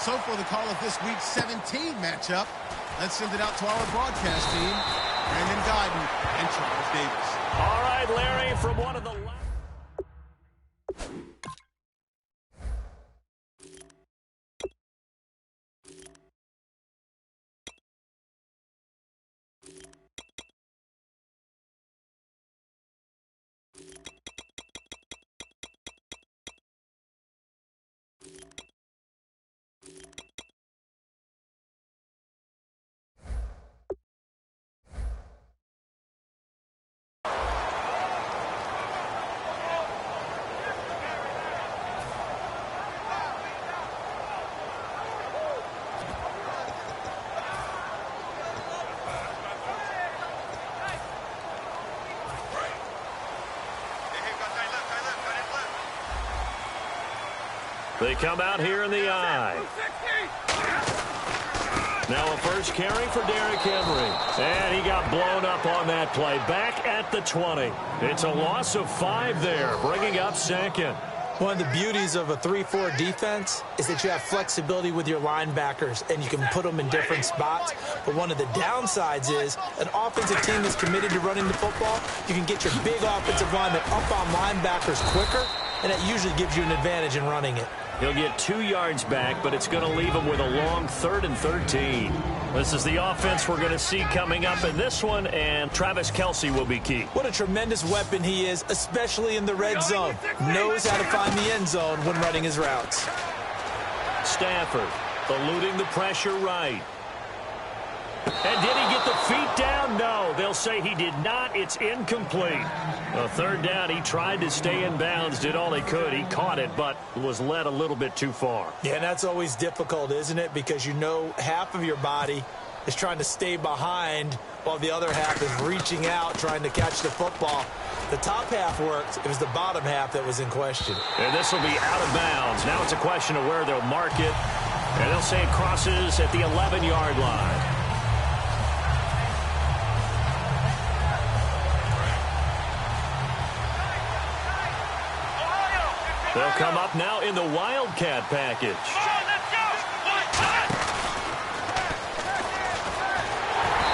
So for the call of this week's 17 matchup, let's send it out to our broadcast team, Brandon Godden and Charles Davis. All right, Larry, from one of the They come out here in the eye. Now a first carry for Derrick Henry. And he got blown up on that play. Back at the 20. It's a loss of 5 there, bringing up second. One of the beauties of a 3-4 defense is that you have flexibility with your linebackers, and you can put them in different spots. But one of the downsides is an offensive team that's committed to running the football. You can get your big offensive linemen up on linebackers quicker, and that usually gives you an advantage in running it. He'll get 2 yards back, but it's going to leave him with a long 3rd and 13. This is the offense we're going to see coming up in this one, and Travis Kelce will be key. What a tremendous weapon he is, especially in the red zone. Knows how to find the end zone when running his routes. Stafford eluding the pressure right. And did he get the feet down? No, they'll say he did not. It's incomplete. A 3rd down, he tried to stay in bounds, did all he could. He caught it, but was led a little bit too far. Yeah, and that's always difficult, isn't it? Because you know half of your body is trying to stay behind while the other half is reaching out, trying to catch the football. The top half worked. It was the bottom half that was in question. And this will be out of bounds. Now it's a question of where they'll mark it. And they'll say it crosses at the 11-yard line. They'll come up now in the Wildcat package.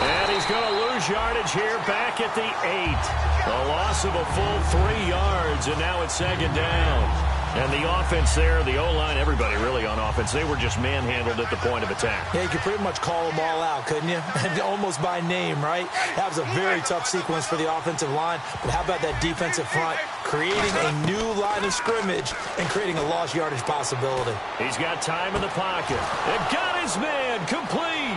And he's going to lose yardage here back at the 8. A loss of a full 3 yards, and now it's 2nd down. And the offense there, the O-line, everybody really on offense, they were just manhandled at the point of attack. Yeah, you could pretty much call them all out, couldn't you? Almost by name, right? That was a very tough sequence for the offensive line. But how about that defensive front creating a new line of scrimmage and creating a lost yardage possibility? He's got time in the pocket. And got his man complete.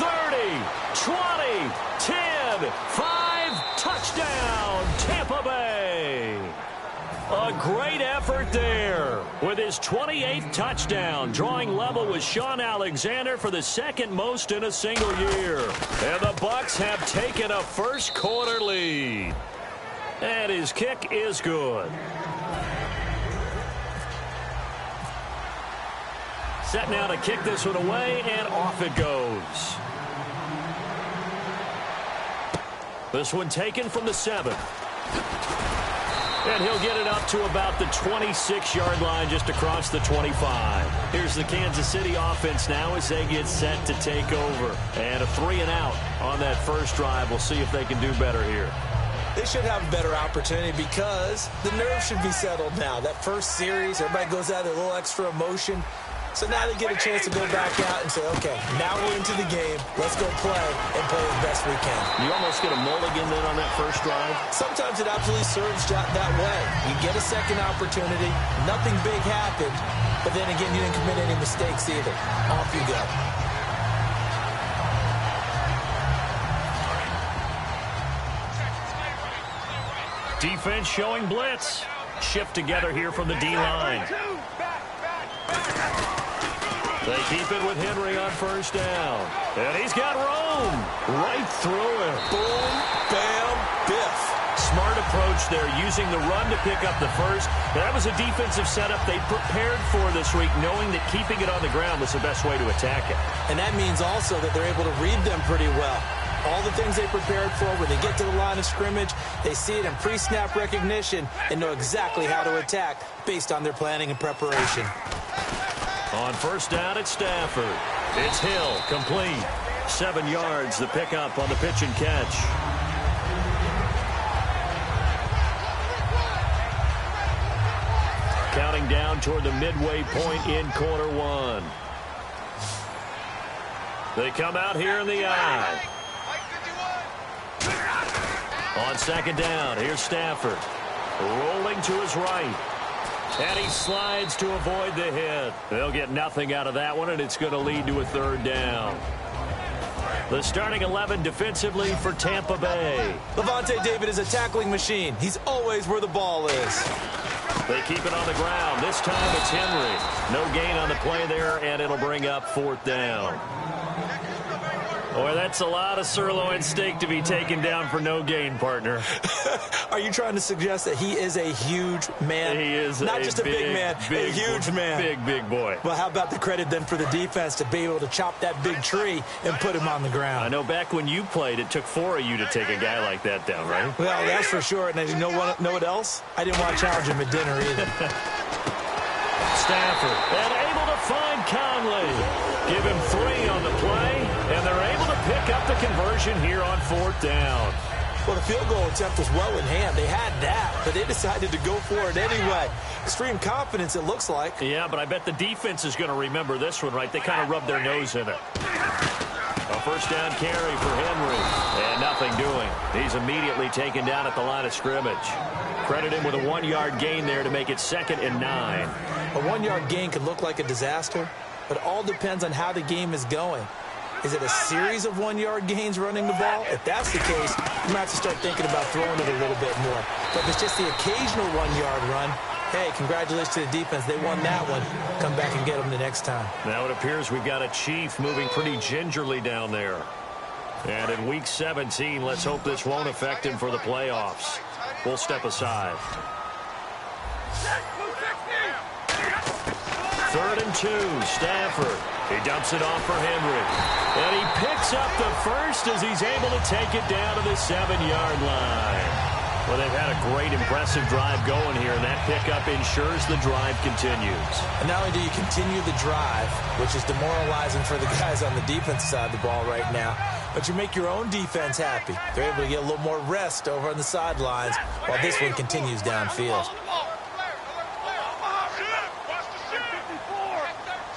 30, 20, 10, 5, touchdown, Tampa Bay. A great effort there with his 28th touchdown, drawing level with Sean Alexander for the 2nd most in a single year. And the Bucs have taken a first-quarter lead. And his kick is good. Set now to kick this one away, and off it goes. This one taken from the 7. And he'll get it up to about the 26-yard line, just across the 25. Here's the Kansas City offense now as they get set to take over. And a 3-and-out on that first drive. We'll see if they can do better here. They should have a better opportunity because the nerves should be settled now. That first series, everybody goes out with a little extra emotion. So now they get a chance to go back out and say, okay, now we're into the game. Let's go play and play as best we can. You almost get a mulligan then on that first drive? Sometimes it absolutely serves that way. You get a second opportunity. Nothing big happened. But then again, you didn't commit any mistakes either. Off you go. Defense showing blitz. Shift together here from the D-line. They keep it with Henry on first down. And he's got room right through him. Boom, bam, biff. Smart approach there, using the run to pick up the first. That was a defensive setup they prepared for this week, knowing that keeping it on the ground was the best way to attack it. And that means also that they're able to read them pretty well. All the things they prepared for, when they get to the line of scrimmage, they see it in pre-snap recognition and know exactly how to attack based on their planning and preparation. On first down, it's Stafford. It's Hill, complete. 7 yards, the pickup on the pitch and catch. Counting down toward the midway point in quarter one. They come out here in the eye. On second down, here's Stafford. Rolling to his right. And he slides to avoid the hit. They'll get nothing out of that one, and it's going to lead to a third down. The starting 11 defensively for Tampa Bay. Lavonte David is a tackling machine. He's always where the ball is. They keep it on the ground. This time it's Henry. No gain on the play there, and it'll bring up fourth down. Boy, that's a lot of sirloin steak to be taken down for no gain, partner. Are you trying to suggest that he is a huge man? He is not just a big man, a huge man. Big boy. Well, how about the credit then for the defense to be able to chop that big tree and put him on the ground? I know back when you played, it took 4 of you to take a guy like that down, right? Well, that's for sure. And you know what else? I didn't want to challenge him at dinner either. Stafford, and able to find Conley. Give him 3 on the play, and they're able to pick up the conversion here on fourth down. Well, the field goal attempt was well in hand. They had that, but they decided to go for it anyway. Extreme confidence, it looks like. Yeah, but I bet the defense is going to remember this one, right? They kind of rubbed their nose in it. A first down carry for Henry, and nothing doing. He's immediately taken down at the line of scrimmage. Credit him with a 1-yard gain there to make it 2nd and 9. A 1-yard gain could look like a disaster, but it all depends on how the game is going. Is it a series of 1-yard gains running the ball? If that's the case, you might have to start thinking about throwing it a little bit more. But if it's just the occasional 1-yard run, hey, congratulations to the defense. They won that one. Come back and get them the next time. Now it appears we've got a Chief moving pretty gingerly down there. And in Week 17, let's hope this won't affect him for the playoffs. We'll step aside. 3rd and 2, Stafford. He dumps it off for Henry. And he picks up the first as he's able to take it down to the 7-yard line. Well, they've had a great, impressive drive going here, and that pickup ensures the drive continues. And not only do you continue the drive, which is demoralizing for the guys on the defense side of the ball right now, but you make your own defense happy. They're able to get a little more rest over on the sidelines while this one continues downfield.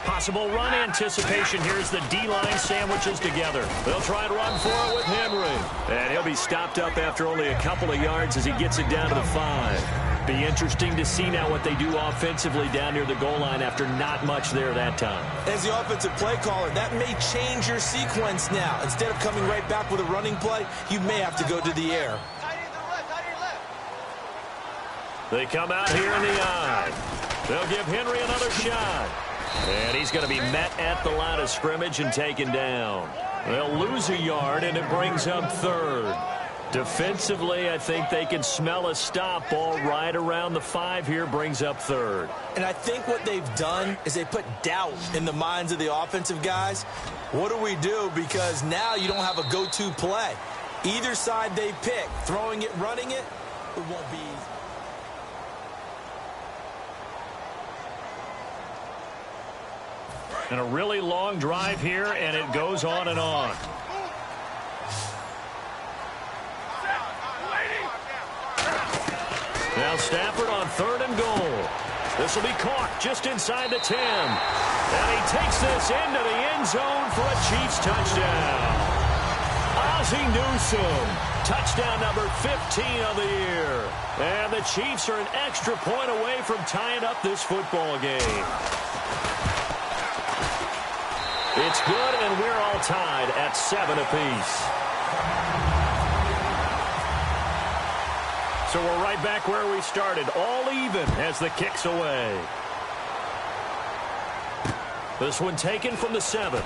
Possible run anticipation. Here's the D-line sandwiches together. They'll try and run for it with Henry. And he'll be stopped up after only a couple of yards as he gets it down to the 5. Be interesting to see now what they do offensively down near the goal line after not much there that time. As the offensive play caller, that may change your sequence now. Instead of coming right back with a running play, you may have to go to the air. They come out here in the eye. They'll give Henry another shot. And he's going to be met at the line of scrimmage and taken down. They'll lose a yard, and it brings up 3rd. Defensively, I think they can smell a stop. Ball right around the 5 here brings up 3rd. And I think what they've done is they put doubt in the minds of the offensive guys. What do we do? Because now you don't have a go-to play. Either side they pick, throwing it, running it, it won't be easy. And a really long drive here, and it goes on and on. Now Stafford on 3rd and goal. This will be caught just inside the 10. And he takes this into the end zone for a Chiefs touchdown. Ozzie Newsome, touchdown number 15 of the year. And the Chiefs are an extra point away from tying up this football game. It's good, and we're all tied at 7 apiece. So we're right back where we started, all even as the kick's away. This one taken from the 7.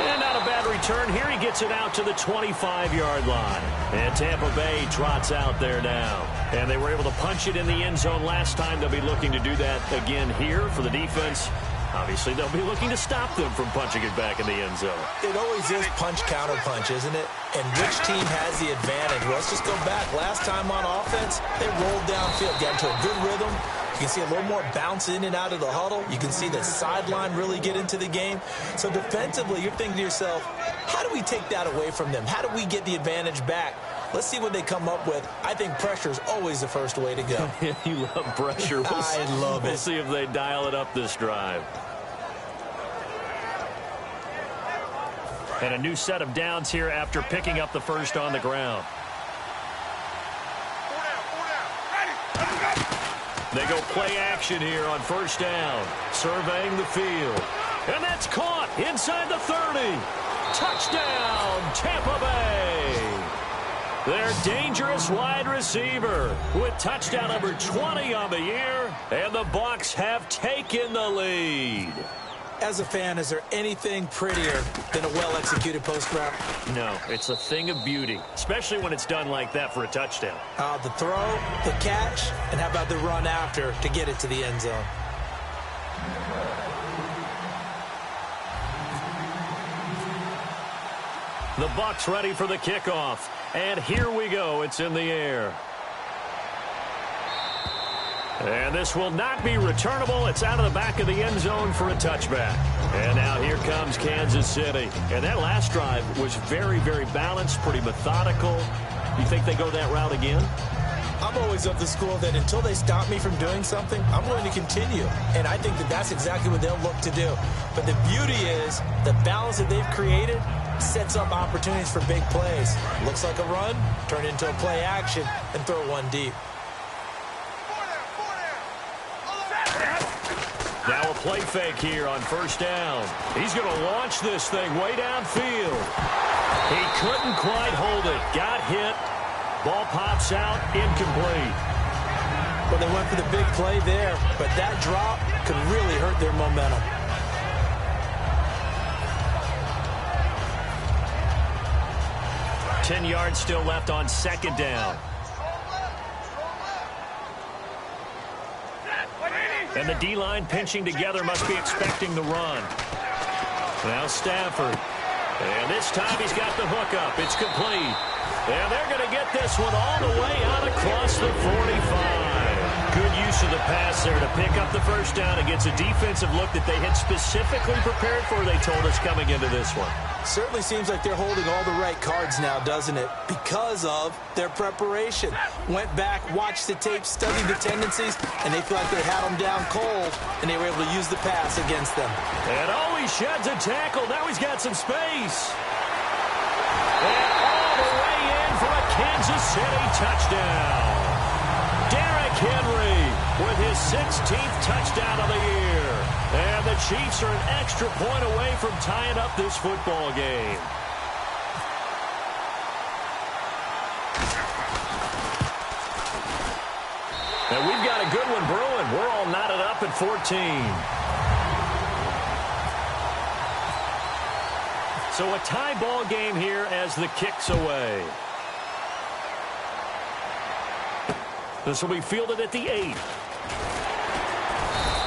And not a bad return here. He gets it out to the 25-yard line. And Tampa Bay trots out there now. And they were able to punch it in the end zone last time. They'll be looking to do that again here for the defense. Obviously, they'll be looking to stop them from punching it back in the end zone. It always is punch-counter-punch, isn't it? And which team has the advantage? Well, let's just go back. Last time on offense, they rolled downfield, got into a good rhythm, You can see a little more bounce in and out of the huddle. You can see the sideline really get into the game. So defensively, you're thinking to yourself, how do we take that away from them? How do we get the advantage back? Let's see what they come up with. I think pressure is always the first way to go. You love pressure. I love it. We'll see if they dial it up this drive. And a new set of downs here after picking up the first on the ground. They go play action here on first down, surveying the field. And that's caught inside the 30. Touchdown, Tampa Bay. Their dangerous wide receiver with touchdown number 20 on the year. And the Bucs have taken the lead. As a fan, is there anything prettier than a well-executed post route? No, it's a thing of beauty, especially when it's done like that for a touchdown. The throw, the catch, and how about the run after to get it to the end zone? The Bucs ready for the kickoff. And here we go. It's in the air. And this will not be returnable. It's out of the back of the end zone for a touchback. And now here comes Kansas City. And that last drive was very, very balanced, pretty methodical. You think they go that route again? I'm always of the school that until they stop me from doing something, I'm going to continue. And I think that that's exactly what they'll look to do. But the beauty is the balance that they've created sets up opportunities for big plays. Looks like a run, turn it into a play action, and throw one deep. Now a play fake here on first down. He's going to launch this thing way downfield. He couldn't quite hold it. Got hit. Ball pops out, incomplete. Well, they went for the big play there, but that drop could really hurt their momentum. Ten yards still left on second down. And the D-line pinching together must be expecting the run. Now Stafford. And this time he's got the hook up. It's complete. And they're going to get this one all the way out across the 45. Good use of the pass there to pick up the first down against a defensive look that they had specifically prepared for, they told us, coming into this one. Certainly seems like they're holding all the right cards now, doesn't it? Because of their preparation. Went back, watched the tape, studied the tendencies, and they feel like they had them down cold, and they were able to use the pass against them. And he sheds a tackle. Now he's got some space. And all the way in for a Kansas City touchdown. Derrick Henry with his 16th touchdown of the year. And the Chiefs are an extra point away from tying up this football game. And we've got a good one brewing. We're all knotted up at 14. So a tie ball game here as the kick's away. This will be fielded at the 8.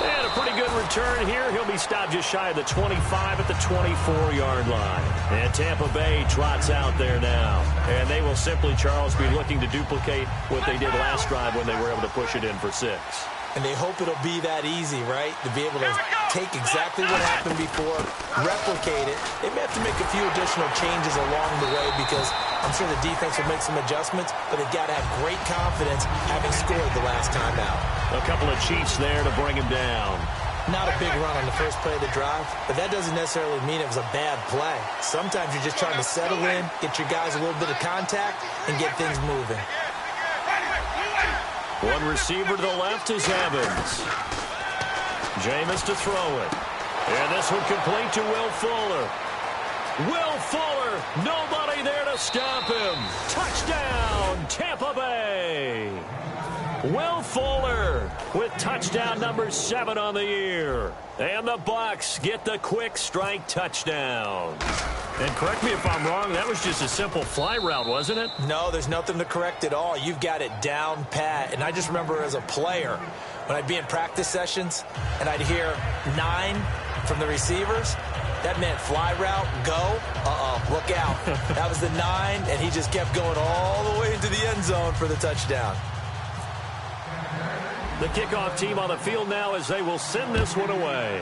And a pretty good return here. He'll be stopped just shy of the 25 at the 24-yard line. And Tampa Bay trots out there now. And they will simply, Charles, be looking to duplicate what they did last drive when they were able to push it in for 6. And they hope it'll be that easy, right? To be able to take exactly what happened before, replicate it. They may have to make a few additional changes along the way because I'm sure the defense will make some adjustments, but they've got to have great confidence having scored the last time out. A couple of Chiefs there to bring him down. Not a big run on the first play of the drive, but that doesn't necessarily mean it was a bad play. Sometimes you're just trying to settle in, get your guys a little bit of contact, and get things moving. One receiver to the left is Evans. Jameis to throw it. And this one complete to Will Fuller. Will Fuller, nobody there to stop him. Touchdown, Tampa Bay. Will Fuller with touchdown number 7 on the year. And the Bucs get the quick strike touchdown. And correct me if I'm wrong, that was just a simple fly route, wasn't it? No, there's nothing to correct at all. You've got it down pat. And I just remember as a player, when I'd be in practice sessions and I'd hear 9 from the receivers, that meant fly route, go, look out. That was the 9, and he just kept going all the way into the end zone for the touchdown. The kickoff team on the field now as they will send this one away.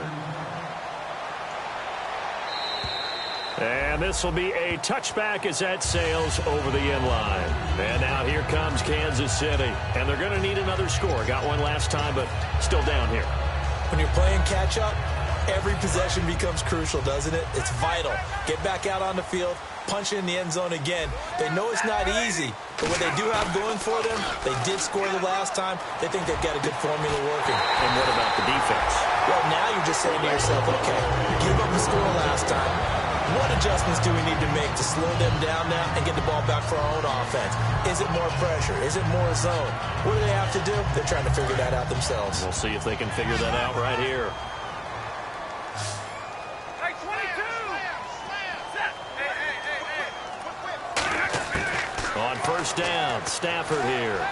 And this will be a touchback as that sails over the end line. And now here comes Kansas City. And they're going to need another score. Got one last time, but still down here. When you're playing catch-up, every possession becomes crucial, doesn't it? It's vital. Get back out on the field, punch in the end zone again. They know it's not easy, but what they do have going for them, they did score the last time. They think they've got a good formula working. And what about the defense? Well, now you're just saying to yourself, okay, give up the score last time. What adjustments do we need to make to slow them down now and get the ball back for our own offense? Is it more pressure? Is it more zone? What do they have to do? They're trying to figure that out themselves. We'll see if they can figure that out right here. On first down, Stafford here.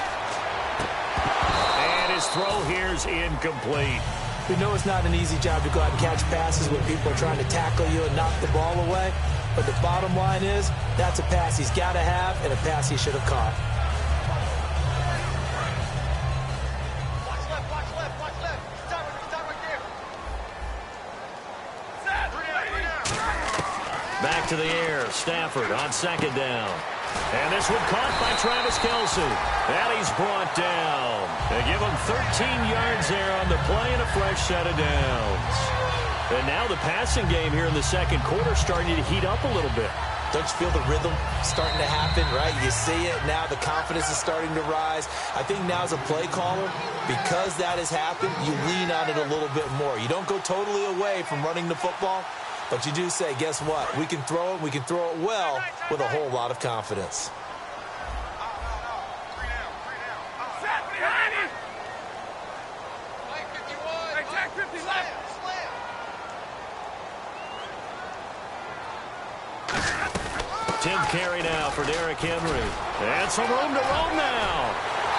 And his throw here is incomplete. We know it's not an easy job to go out and catch passes when people are trying to tackle you and knock the ball away. But the bottom line is, that's a pass he's got to have and a pass he should have caught. Watch left, watch left. Stop right there. Back to the air, Stafford on second down. And this one caught by Travis Kelce. And he's brought down. They give him 13 yards there on the play and a fresh set of downs. And now the passing game here in the second quarter starting to heat up a little bit. Don't you feel the rhythm starting to happen, right? You see it now. The confidence is starting to rise. I think now as a play caller, because that has happened, you lean on it a little bit more. You don't go totally away from running the football, but you do say, guess what? We can throw it. We can throw it well with a whole lot of confidence. Tim carry now for Derrick Henry. And some room to roam now.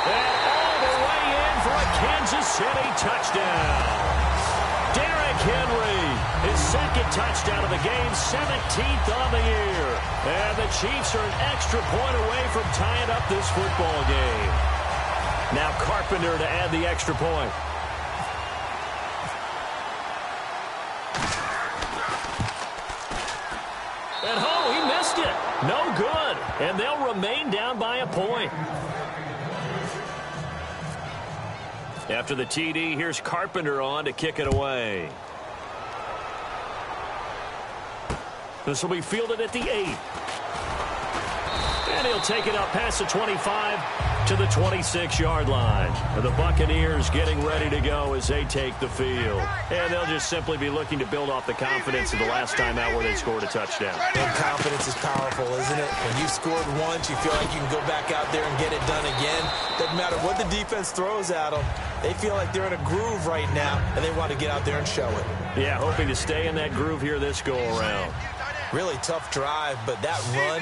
And all the way in for a Kansas City touchdown. Derrick Henry, his second touchdown of the game, 17th on the year. And the Chiefs are an extra point away from tying up this football game. Now Carpenter to add the extra point. And he missed it. No good. And they'll remain down by a point. After the TD, here's Carpenter on to kick it away. This will be fielded at the 8. And he'll take it up past the 25 to the 26-yard line. And the Buccaneers getting ready to go as they take the field. And they'll just simply be looking to build off the confidence of the last time out where they scored a touchdown. And confidence is powerful, isn't it? When you've scored once, you feel like you can go back out there and get it done again. Doesn't matter what the defense throws at them. They feel like they're in a groove right now, and they want to get out there and show it. Yeah, hoping to stay in that groove here this go-around. Really tough drive, but that run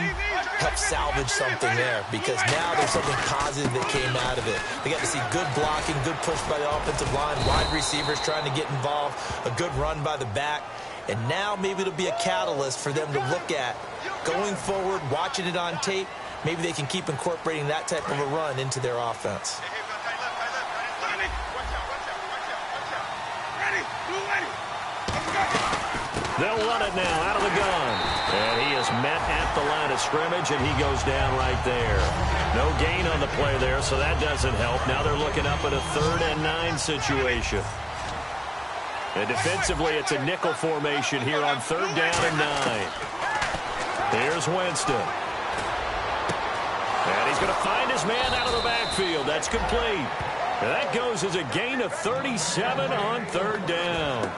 helped salvage something there because now there's something positive that came out of it. They got to see good blocking, good push by the offensive line, wide receivers trying to get involved, a good run by the back, and now maybe it'll be a catalyst for them to look at going forward, watching it on tape. Maybe they can keep incorporating that type of a run into their offense. They'll run it now out of the gun. And he is met at the line of scrimmage, and he goes down right there. No gain on the play there, so that doesn't help. Now they're looking up at a 3rd and 9 situation. And defensively, it's a nickel formation here on 3rd down and 9. Here's Winston. And he's going to find his man out of the backfield. That's complete. And that goes as a gain of 37 on 3rd down.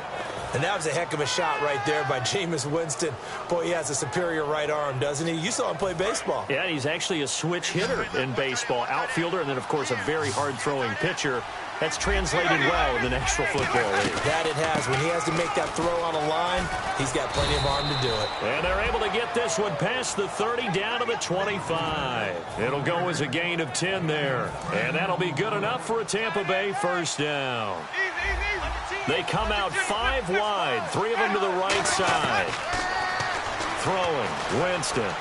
And that was a heck of a shot right there by Jameis Winston. Boy, he has a superior right arm, doesn't he? You saw him play baseball. Yeah, he's actually a switch hitter in baseball. Outfielder, and then, of course, a very hard-throwing pitcher. That's translated well in the National Football League. That it has. When he has to make that throw on a line, he's got plenty of arm to do it. And they're able to get this one past the 30 down to the 25. It'll go as a gain of 10 there. And that'll be good enough for a Tampa Bay first down. They come out 5 wide, 3 of them to the right side. Throwing, Winston.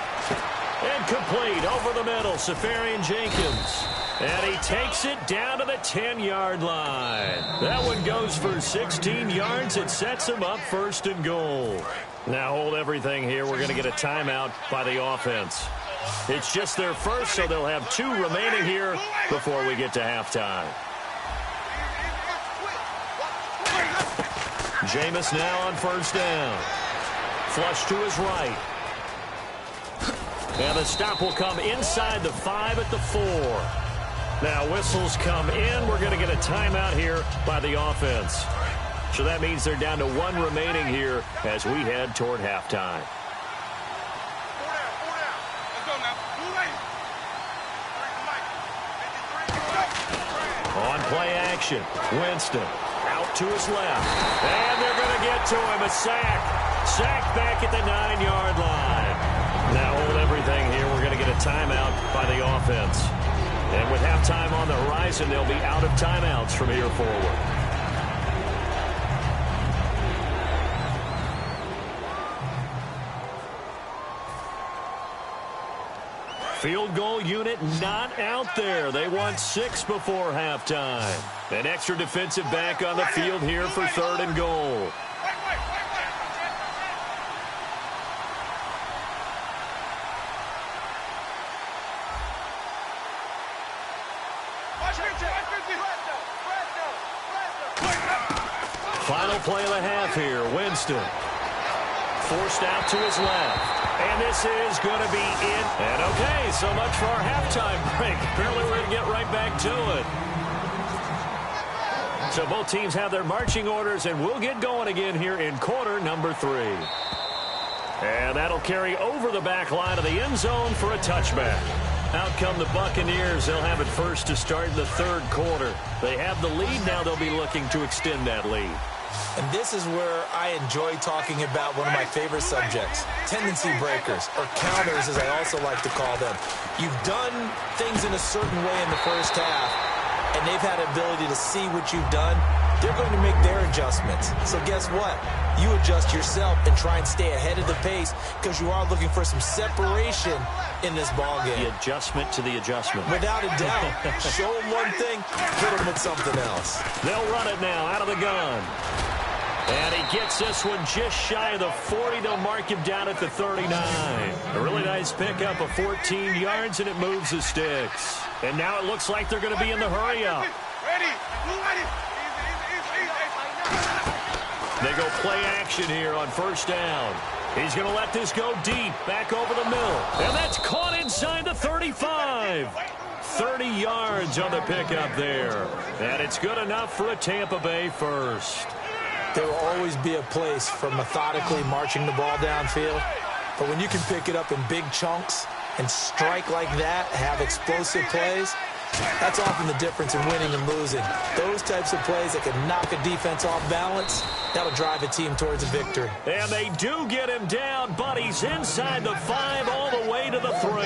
And complete over the middle, Safarian Jenkins. And he takes it down to the 10-yard line. That one goes for 16 yards. It sets him up 1st and goal. Now hold everything here. We're going to get a timeout by the offense. It's just their first, so they'll have 2 remaining here before we get to halftime. Jameis now on 1st down. Flush to his right. And the stop will come inside the 5 at the 4. Now whistles come in. We're going to get a timeout here by the offense. So that means they're down to 1 remaining here as we head toward halftime. On play action, Winston out to his left. And they're going to get to him. A sack. Sack back at the 9-yard line. Now hold everything here. We're going to get a timeout by the offense. And with halftime on the horizon, they'll be out of timeouts from here forward. Field goal unit not out there. They want 6 before halftime. An extra defensive back on the field here for 3rd and goal. Final play of the half here. Winston forced out to his left. And this is going to be it. And okay, so much for our halftime break. Apparently we're going to get right back to it. So both teams have their marching orders, and we'll get going again here in quarter number 3. And that'll carry over the back line of the end zone for a touchback. Out come the Buccaneers. They'll have it first to start in the 3rd quarter. They have the lead. Now they'll be looking to extend that lead. And this is where I enjoy talking about one of my favorite subjects, tendency breakers, or counters as I also like to call them. You've done things in a certain way in the first half, and they've had the ability to see what you've done. They're going to make their adjustments. So guess what? You adjust yourself and try and stay ahead of the pace because you are looking for some separation in this ballgame. The adjustment to the adjustment. Without a doubt. Show them one thing, hit them with something else. They'll run it now out of the gun. And he gets this one just shy of the 40. They'll mark him down at the 39. A really nice pickup of 14 yards, and it moves the sticks. And now it looks like they're going to be in the hurry-up. They go play action here on 1st down. He's going to let this go deep, back over the middle. And that's caught inside the 35. 30 yards on the pickup there. And it's good enough for a Tampa Bay first. There will always be a place for methodically marching the ball downfield. But when you can pick it up in big chunks and strike like that, have explosive plays, that's often the difference in winning and losing. Those types of plays that can knock a defense off balance, that'll drive a team towards a victory. And they do get him down, but he's inside the 5 all the way to the 3.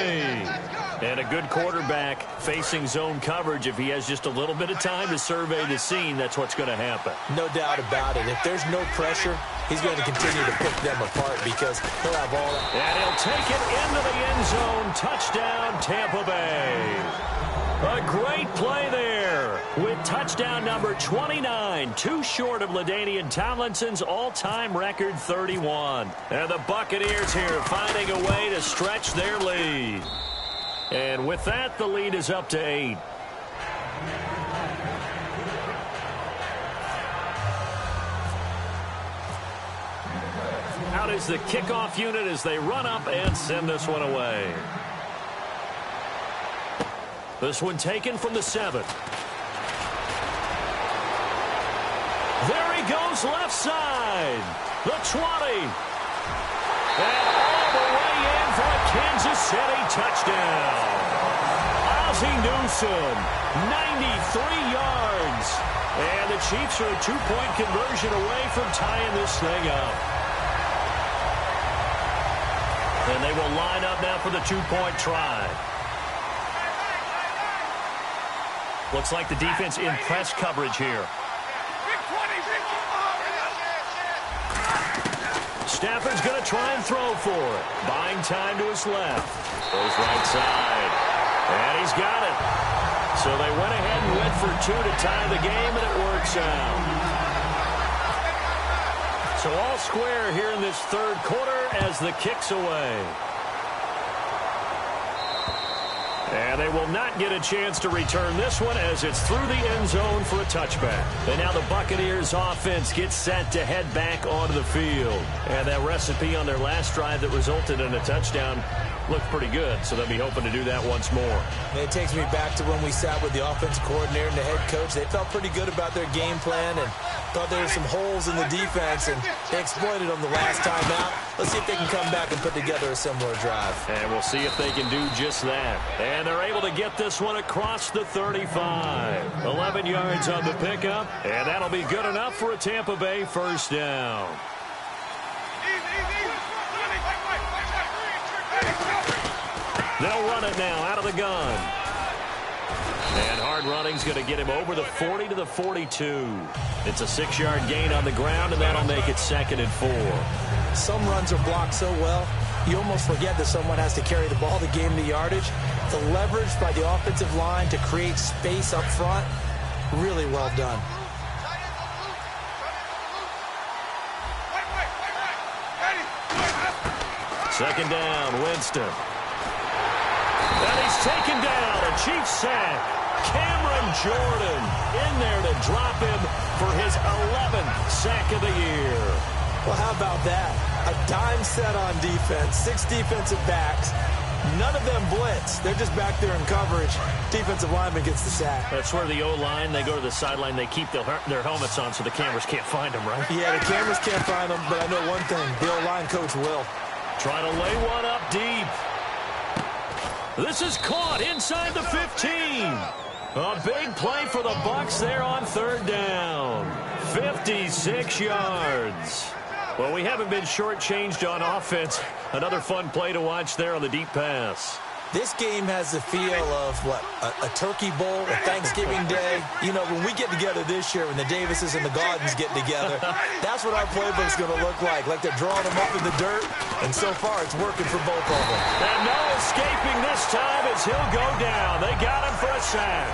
And a good quarterback facing zone coverage. If he has just a little bit of time to survey the scene, that's what's going to happen. No doubt about it. If there's no pressure, he's going to continue to pick them apart because he'll have all that. And he'll take it into the end zone. Touchdown, Tampa Bay. A great play there with touchdown number 29, too short of LaDainian Tomlinson's all-time record 31. And the Buccaneers here finding a way to stretch their lead. And with that, the lead is up to 8. Out is the kickoff unit as they run up and send this one away. This one taken from the 7. There he goes left side. The 20. And all the way in for a Kansas City touchdown. Ozzie Newsome, 93 yards. And the Chiefs are a 2-point conversion away from tying this thing up. And they will line up now for the 2-point try. Looks like the defense in press coverage here. Stafford's going to try and throw for it. Buying time to his left. Goes right side. And he's got it. So they went ahead and went for two to tie the game, and it works out. So all square here in this third quarter as the kick's away. And they will not get a chance to return this one as it's through the end zone for a touchback. And now the Buccaneers offense gets set to head back onto the field. And that recipe on their last drive that resulted in a touchdown looked pretty good, so they'll be hoping to do that once more. It takes me back to when we sat with the offensive coordinator and the head coach. They felt pretty good about their game plan and thought there were some holes in the defense, and they exploited them the last time out. Let's see if they can come back and put together a similar drive. And we'll see if they can do just that. And they're able to get this one across the 35. 11 yards on the pickup, and that'll be good enough for a Tampa Bay first down. They'll run it now out of the gun. And hard running's going to get him over the 40 to the 42. It's a 6-yard gain on the ground, and that'll make it 2nd and 4. Some runs are blocked so well, you almost forget that someone has to carry the ball to gain the yardage. The leverage by the offensive line to create space up front, really well done. Second down, Winston. And he's taken down. A Chiefs sack. Cameron Jordan in there to drop him for his 11th sack of the year. Well, how about that? A dime set on defense, 6 defensive backs. None of them blitz. They're just back there in coverage. Defensive lineman gets the sack. That's where the O-line, they go to the sideline, they keep their helmets on so the cameras can't find them, right? Yeah, the cameras can't find them, but I know one thing. The O-line coach will. Trying to lay one up deep. This is caught inside the 15. A big play for the Bucs there on third down. 56 yards. Well, we haven't been shortchanged on offense. Another fun play to watch there on the deep pass. This game has the feel of, what, a turkey bowl, a Thanksgiving day. You know, when we get together this year, when the Davises and the Gaudens get together, that's what our playbook's going to look like they're drawing them up in the dirt, and so far it's working for both of them. And no escaping this time as he'll go down. They got him for a sack.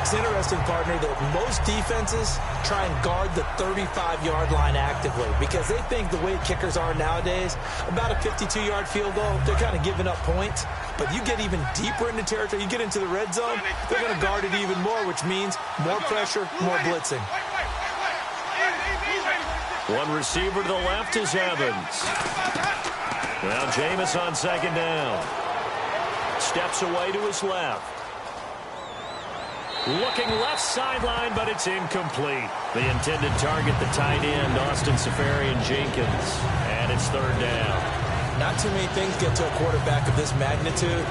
It's interesting, partner, that most defenses try and guard the 35-yard line actively because they think the way kickers are nowadays, about a 52-yard field goal, they're kind of giving up points. But you get even deeper into territory, you get into the red zone, they're going to guard it even more, which means more pressure, more blitzing. One receiver to the left is Evans. Now Jameis on second down. Steps away to his left. Looking left sideline, but it's incomplete. The intended target, the tight end, Austin Seferian-Jenkins. And it's third down. Not too many things get to a quarterback of this magnitude,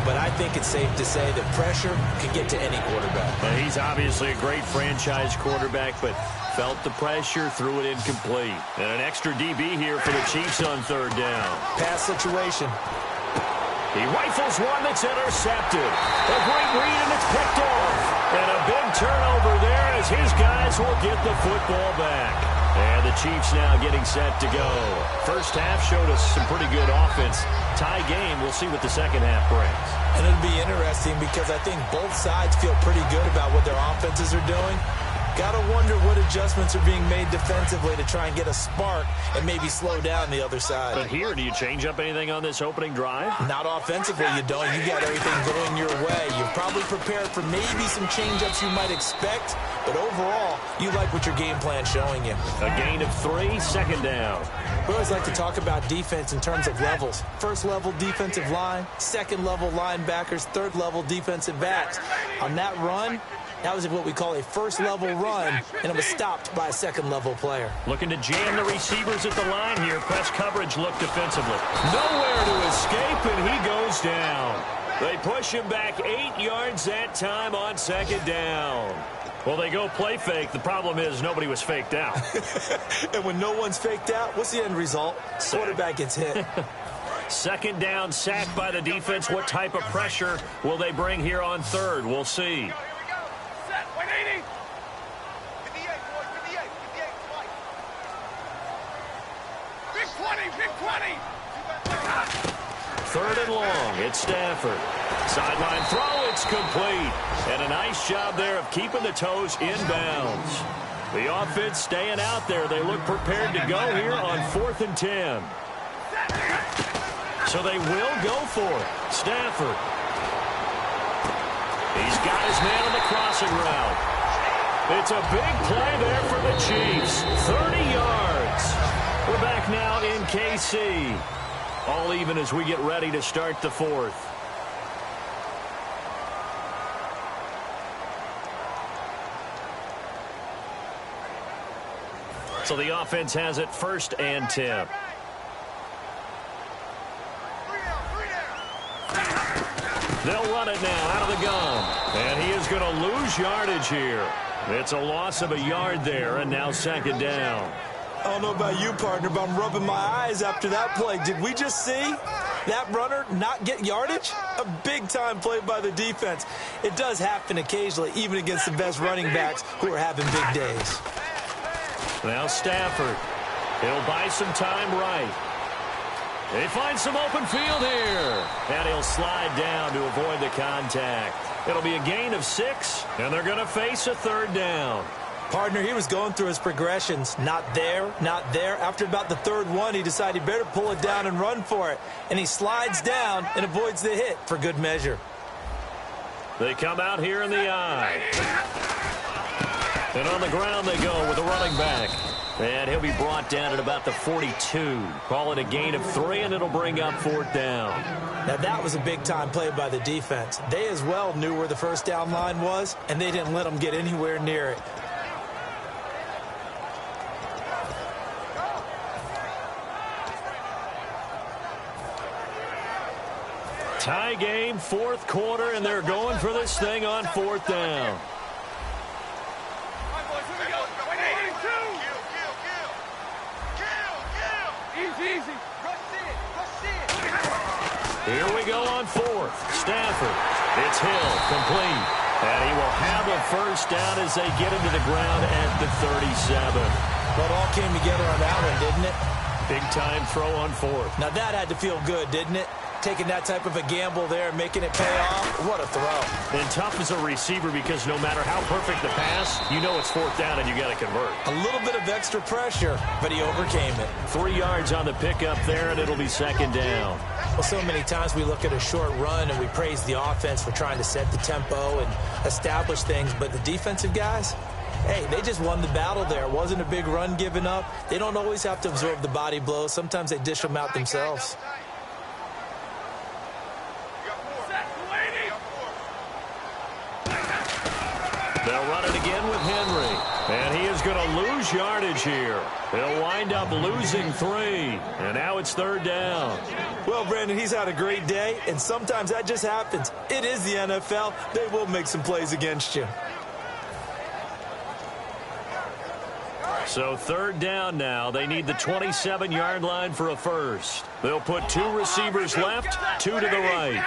but I think it's safe to say that pressure can get to any quarterback. Well, he's obviously a great franchise quarterback, but felt the pressure, threw it incomplete. And an extra DB here for the Chiefs on third down. Pass situation. He rifles one that's intercepted. A great read, and it's picked off. And a big turnover there as his guys will get the football back. And the Chiefs now getting set to go. First half showed us some pretty good offense. Tie game, we'll see what the second half brings. And it'll be interesting because I think both sides feel pretty good about what their offenses are doing. Got to wonder what adjustments are being made defensively to try and get a spark and maybe slow down the other side. But here, do you change up anything on this opening drive? Not offensively, you don't. You got everything going your way. You're probably prepared for maybe some change-ups you might expect, but overall, you like what your game plan's showing you. A gain of 3, second down. We always like to talk about defense in terms of levels. First-level defensive line, second-level linebackers, third-level defensive backs. On that run, that was what we call a first-level run, and it was stopped by a second-level player. Looking to jam the receivers at the line here. Press coverage look defensively. Nowhere to escape, and he goes down. They push him back 8 yards that time on second down. Well, they go play fake. The problem is nobody was faked out. And when no one's faked out, what's the end result? Quarterback gets hit. Second down, sacked by the defense. What type of pressure will they bring here on third? We'll see. Third and long. It's Stafford. Sideline throw. It's complete. And a nice job there of keeping the toes inbounds. The offense staying out there. They look prepared to go here on 4th and 10. So they will go for it. Stafford. He's got his man on the crossing route. It's a big play there for the Chiefs. 30 yards. We're back now in KC. All even as we get ready to start the 4th. So the offense has it 1st and 10. They'll run it now out of the gun. And he is going to lose yardage here. It's a loss of a yard there, and now 2nd down. I don't know about you, partner, but I'm rubbing my eyes after that play. Did we just see that runner not get yardage? A big-time play by the defense. It does happen occasionally, even against the best running backs who are having big days. Now Stafford. He'll buy some time right. They find some open field here. And he'll slide down to avoid the contact. It'll be a gain of 6, and they're going to face a 3rd down. Partner, he was going through his progressions. Not there, not there. After about the 3rd one, he decided he better pull it down and run for it. And he slides down and avoids the hit for good measure. They come out here in the eye. And on the ground they go with the running back. And he'll be brought down at about the 42. Call it a gain of 3, and it'll bring up 4th down. Now, that was a big-time play by the defense. They as well knew where the 1st down line was, and they didn't let them get anywhere near it. Tie game, 4th quarter, and they're going for this thing on 4th down. Here we go on 4th. Stafford. It's Hill, complete. And he will have a 1st down as they get into the ground at the 37. Well, it all came together on that one, didn't it? Big-time throw on 4th. Now, that had to feel good, didn't it? Taking that type of a gamble there, making it pay off. What a throw. And tough as a receiver because no matter how perfect the pass, you know it's 4th down and you got to convert. A little bit of extra pressure, but he overcame it. 3 yards on the pickup there, and it'll be 2nd down. Well, so many times we look at a short run and we praise the offense for trying to set the tempo and establish things, but the defensive guys, hey, they just won the battle there. It wasn't a big run given up. They don't always have to absorb the body blows. Sometimes they dish them out themselves. They'll run it again with Henry. And he is going to lose yardage here. He'll wind up losing 3. And now it's 3rd down. Well, Brandon, he's had a great day, and sometimes that just happens. It is the NFL. They will make some plays against you. So 3rd down now. They need the 27-yard line for a 1st. They'll put 2 receivers left, 2 to the right.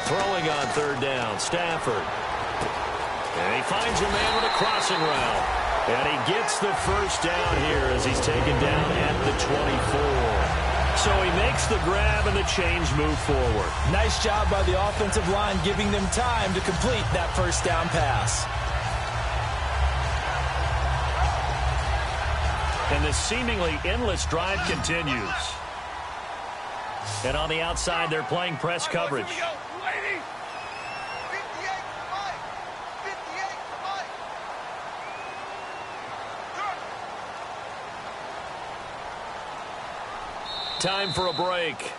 Throwing on 3rd down, Stafford. And he finds a man with a crossing route. And he gets the 1st down here as he's taken down at the 24. So he makes the grab and the change move forward. Nice job by the offensive line giving them time to complete that 1st down pass. And the seemingly endless drive continues. And on the outside, they're playing press coverage. Time for a break.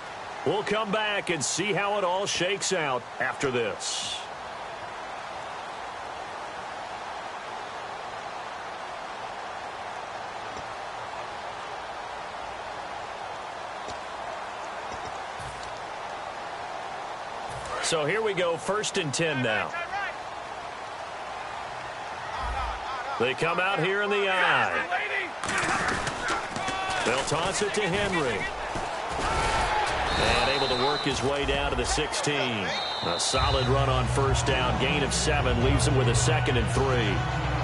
We'll come back and see how it all shakes out after this. So here we go, 1st and 10 now. They come out here in the eye. They'll toss it to Henry. And able to work his way down to the 16. A solid run on 1st down. Gain of 7 leaves him with a 2nd and 3.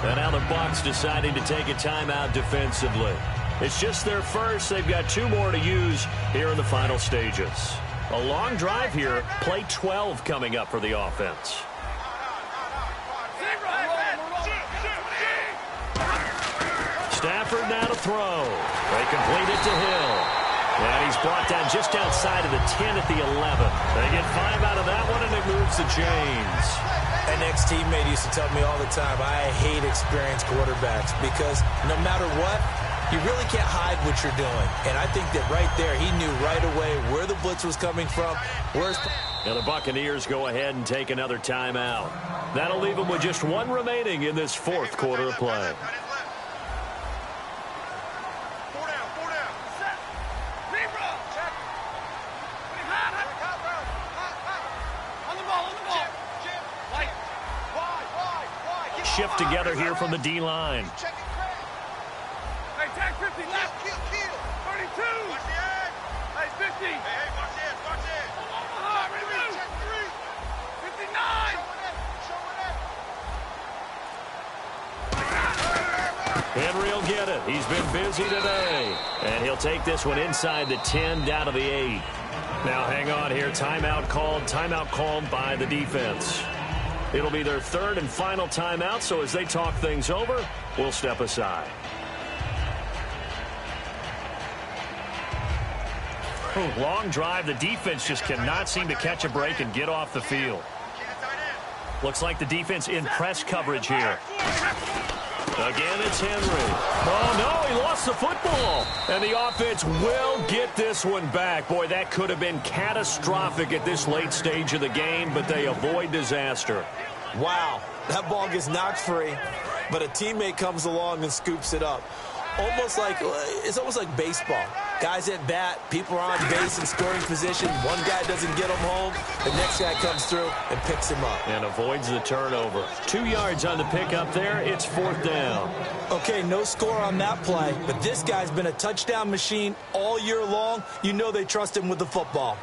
And now the Bucs deciding to take a timeout defensively. It's just their first. They've got 2 more to use here in the final stages. A long drive here. Play 12 coming up for the offense. Stafford now to throw. They complete it to Hill. And he's brought down just outside of the 10 at the 11. They get 5 out of that one, and it moves the chains. An ex-teammate used to tell me all the time, I hate experienced quarterbacks because no matter what, you really can't hide what you're doing. And I think that right there, he knew right away where the blitz was coming from. Now the Buccaneers go ahead and take another timeout. That'll leave them with just 1 remaining in this 4th quarter of play. Shift together here from the D-line. Hey, tag 50 left. 32. Watch the edge. Hey, 50. Hey, watch this. Watch this. Check 3. 59. Henry will get it. He's been busy today. And he'll take this one inside the 10 down to the 8. Now hang on here. Timeout called by the defense. It'll be their 3rd and final timeout, so as they talk things over, we'll step aside. Long drive. The defense just cannot seem to catch a break and get off the field. Looks like the defense in press coverage here. Again, it's Henry. Oh, no, he lost the football. And the offense will get this one back. Boy, that could have been catastrophic at this late stage of the game, but they avoid disaster. Wow, that ball gets knocked free, but a teammate comes along and scoops it up. It's almost like baseball. Guys at bat, people are on base in scoring position. One guy doesn't get him home. The next guy comes through and picks him up. And avoids the turnover. 2 yards on the pickup there. It's 4th down. Okay, no score on that play, but this guy's been a touchdown machine all year long. You know they trust him with the football.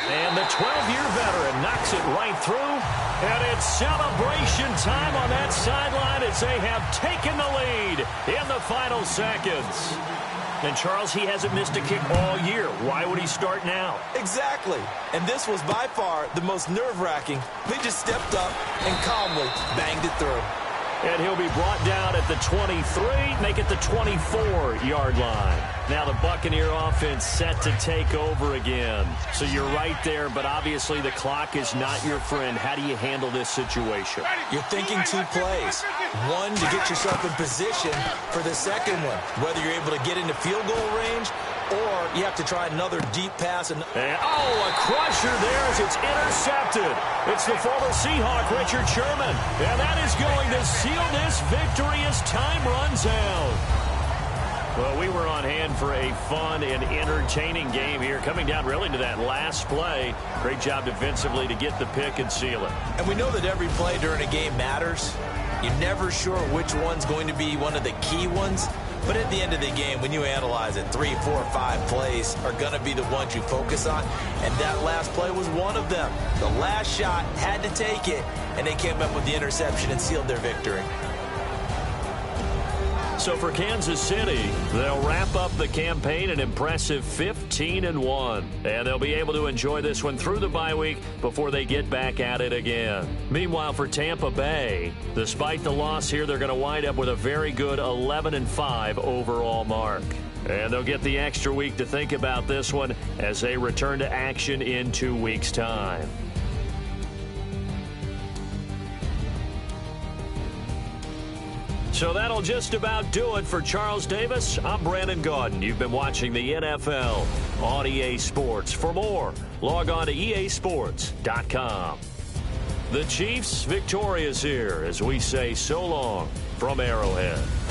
And the 12-year veteran knocks it right through. And it's celebration time on that sideline as they have taken the lead in the final seconds. And Charles, he hasn't missed a kick all year. Why would he start now? Exactly. And this was by far the most nerve-wracking. They just stepped up and calmly banged it through. And he'll be brought down at the 23, make it the 24-yard line. Now the Buccaneer offense set to take over again. So you're right there, but obviously the clock is not your friend. How do you handle this situation? You're thinking 2 plays. One, to get yourself in position for the second one, whether you're able to get into field goal range or you have to try another deep pass. And a crusher there as it's intercepted. It's the former Seahawk, Richard Sherman. And that is going to seal this victory as time runs out. Well, we were on hand for a fun and entertaining game here, coming down really to that last play. Great job defensively to get the pick and seal it. And we know that every play during a game matters. You're never sure which one's going to be one of the key ones. But at the end of the game, when you analyze it, 3, 4, 5 plays are going to be the ones you focus on. And that last play was one of them. The last shot had to take it, and they came up with the interception and sealed their victory. So for Kansas City, they'll wrap up the campaign an impressive 15-1. And they'll be able to enjoy this one through the bye week before they get back at it again. Meanwhile, for Tampa Bay, despite the loss here, they're going to wind up with a very good 11-5 overall mark. And they'll get the extra week to think about this one as they return to action in 2 weeks' time. So that'll just about do it for Charles Davis. I'm Brandon Gaudin. You've been watching the NFL on EA Sports. For more, log on to easports.com. The Chiefs victorious here as we say so long from Arrowhead.